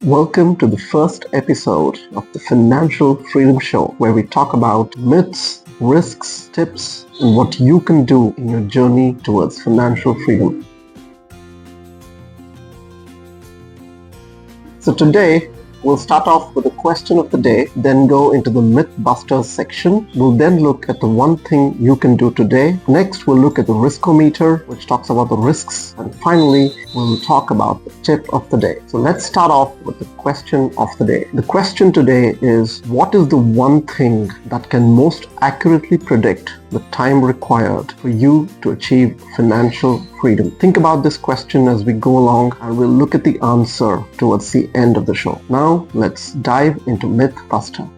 Welcome to the first episode of the Financial Freedom Show, where we talk about myths, risks, tips, and what you can do in your journey towards financial freedom. So today, we'll start off with the question of the day, then go into the Mythbusters section. We'll then look at the one thing you can do today. Next, we'll look at the Riskometer, which talks about the risks. And finally, we'll talk about the tip of the day. So let's start off with the question of the day. The question today is, what is the one thing that can most accurately predict the time required for you to achieve financial freedom? Think about this question as we go along, and we'll look at the answer towards the end of the show. Now, let's dive into Mythbuster.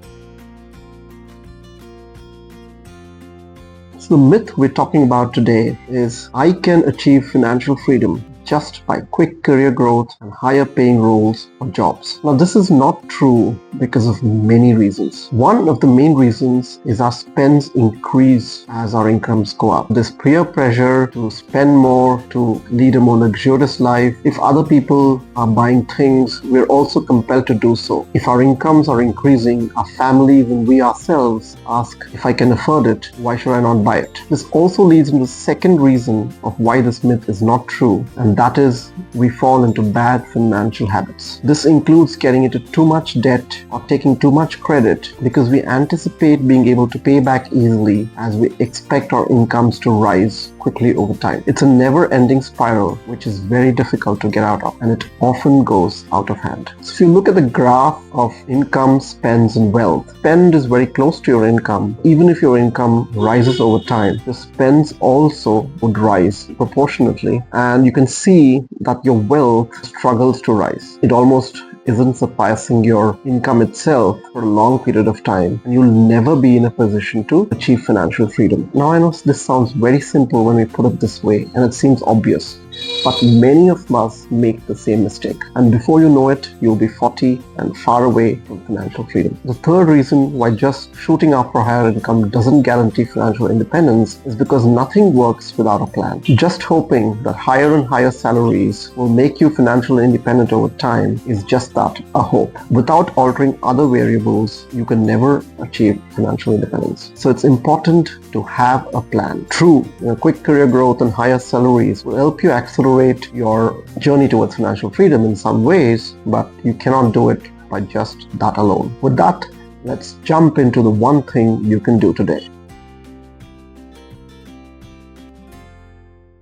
So the myth we're talking about today is, I can achieve financial freedom just by quick career growth and higher paying roles or jobs. Now, this is not true because of many reasons. One of the main reasons is our spends increase as our incomes go up. This peer pressure to spend more, to lead a more luxurious life. If other people are buying things, we're also compelled to do so. If our incomes are increasing, our families and we ourselves ask, if I can afford it, why should I not buy it? This also leads into the second reason of why this myth is not true, and that is, we fall into bad financial habits. This includes getting into too much debt or taking too much credit because we anticipate being able to pay back easily as we expect our incomes to rise quickly over time. It's a never-ending spiral which is very difficult to get out of, and it often goes out of hand. So if you look at the graph of income, spends and wealth, spend is very close to your income. Even if your income rises over time, your spends also would rise proportionately, and you can see that your wealth struggles to rise. It almost isn't surpassing your income itself for a long period of time, and you'll never be in a position to achieve financial freedom. Now, I know this sounds very simple when we put it this way, and it seems obvious, but many of us make the same mistake, and before you know it, you'll be 40 and far away from financial freedom. The third reason why just shooting up for higher income doesn't guarantee financial independence is because nothing works without a plan. Just hoping that higher and higher salaries will make you financially independent over time is just that, a hope. Without altering other variables, you can never achieve financial independence. So it's important to have a plan. True, quick career growth and higher salaries will help you accelerate your journey towards financial freedom in some ways, but you cannot do it by just that alone. With that, let's jump into the one thing you can do today.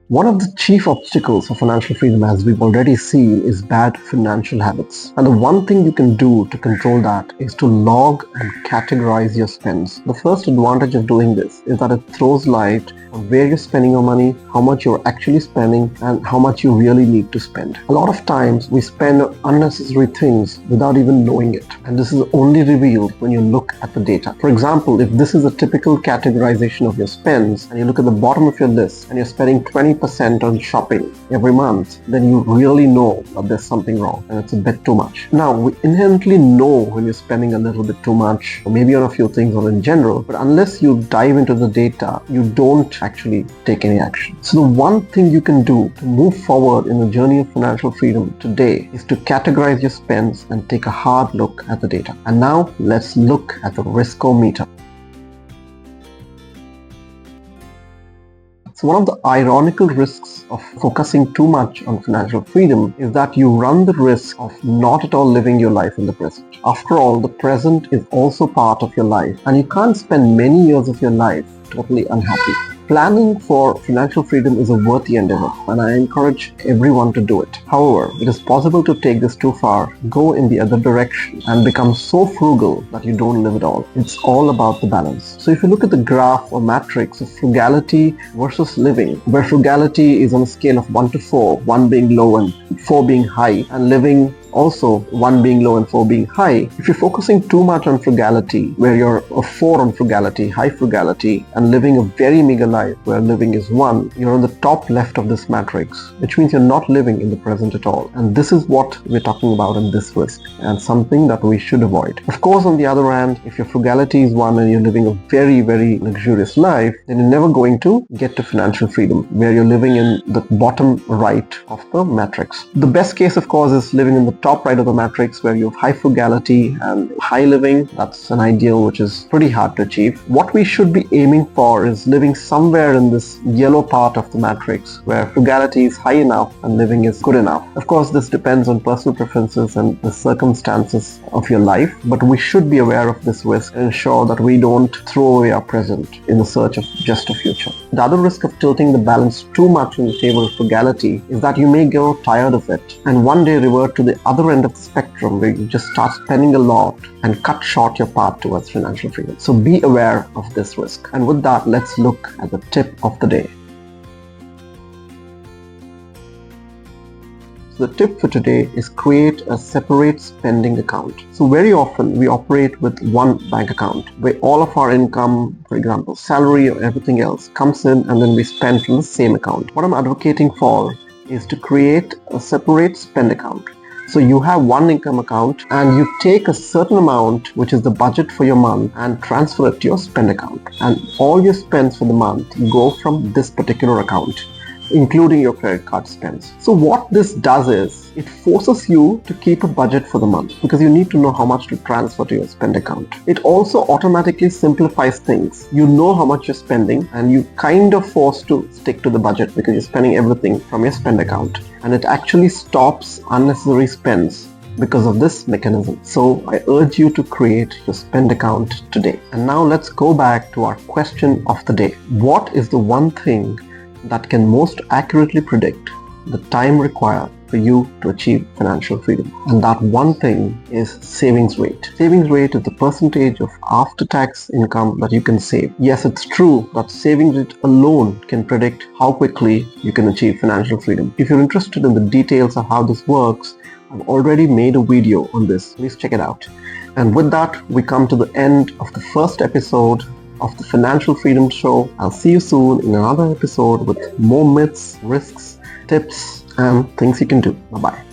One of the chief obstacles for financial freedom, as we've already seen, is bad financial habits. And the one thing you can do to control that is to log and categorize your spends. The first advantage of doing this is that it throws light on where you're spending your money, how much you're actually spending, and how much you really need to spend. A lot of times we spend on unnecessary things without even knowing it, and this is only revealed when you look at the data. For example, if this is a typical categorization of your spends, and you look at the bottom of your list and you're spending 20% on shopping every month, then you really know that there's something wrong and it's a bit too much. Now, we inherently know when you're spending a little bit too much, or maybe on a few things or in general, but unless you dive into the data, you don't actually take any action. So the one thing you can do to move forward in the journey of financial freedom today is to categorize your spends and take a hard look at the data. And now let's look at the Riskometer. So one of the ironical risks of focusing too much on financial freedom is that you run the risk of not at all living your life in the present. After all, the present is also part of your life, and you can't spend many years of your life totally unhappy. Planning for financial freedom is a worthy endeavor, and I encourage everyone to do it. However, it is possible to take this too far, go in the other direction, and become so frugal that you don't live at all. It's all about the balance. So if you look at the graph or matrix of frugality versus living, where frugality is on a scale of 1 to 4, 1 being low and 4 being high, and living also 1 being low and 4 being high, if you're focusing too much on frugality, where you're a 4 on frugality, high frugality, and living a very meager life where living is 1, you're on the top left of this matrix, which means you're not living in the present at all. And this is what we're talking about in this risk, and something that we should avoid. Of course, on the other hand, if your frugality is 1 and you're living a very, very luxurious life, then you're never going to get to financial freedom, where you're living in the bottom right of the matrix. The best case, of course, is living in the top right of the matrix where you have high frugality and high living. That's an ideal which is pretty hard to achieve. What we should be aiming for is living somewhere in this yellow part of the matrix where frugality is high enough and living is good enough. Of course, this depends on personal preferences and the circumstances of your life, but we should be aware of this risk and ensure that we don't throw away our present in the search of just a future. The other risk of tilting the balance too much in favor of frugality is that you may grow tired of it and one day revert to the other end of the spectrum where you just start spending a lot and cut short your path towards financial freedom. So be aware of this risk. And with that, let's look at the tip of the day. The tip for today is create a separate spending account. So very often we operate with one bank account where all of our income, for example, salary or everything else comes in and then we spend from the same account. What I'm advocating for is to create a separate spend account. So you have one income account and you take a certain amount, which is the budget for your month, and transfer it to your spend account. And all your spends for the month go from this particular account, including your credit card spends. So what this does is it forces you to keep a budget for the month because you need to know how much to transfer to your spend account. It also automatically simplifies things. You know how much you're spending and you kind of forced to stick to the budget because you're spending everything from your spend account. And it actually stops unnecessary spends because of this mechanism. So I urge you to create your spend account today. And now let's go back to our question of the day. What is the one thing that can most accurately predict the time required for you to achieve financial freedom? And that one thing is savings rate. Savings rate is the percentage of after-tax income that you can save. Yes, it's true that savings rate alone can predict how quickly you can achieve financial freedom. If you're interested in the details of how this works, I've already made a video on this. Please check it out. And with that, we come to the end of the first episode of the Financial Freedom Show. I'll see you soon in another episode with more myths, risks, tips, and things you can do. Bye-bye.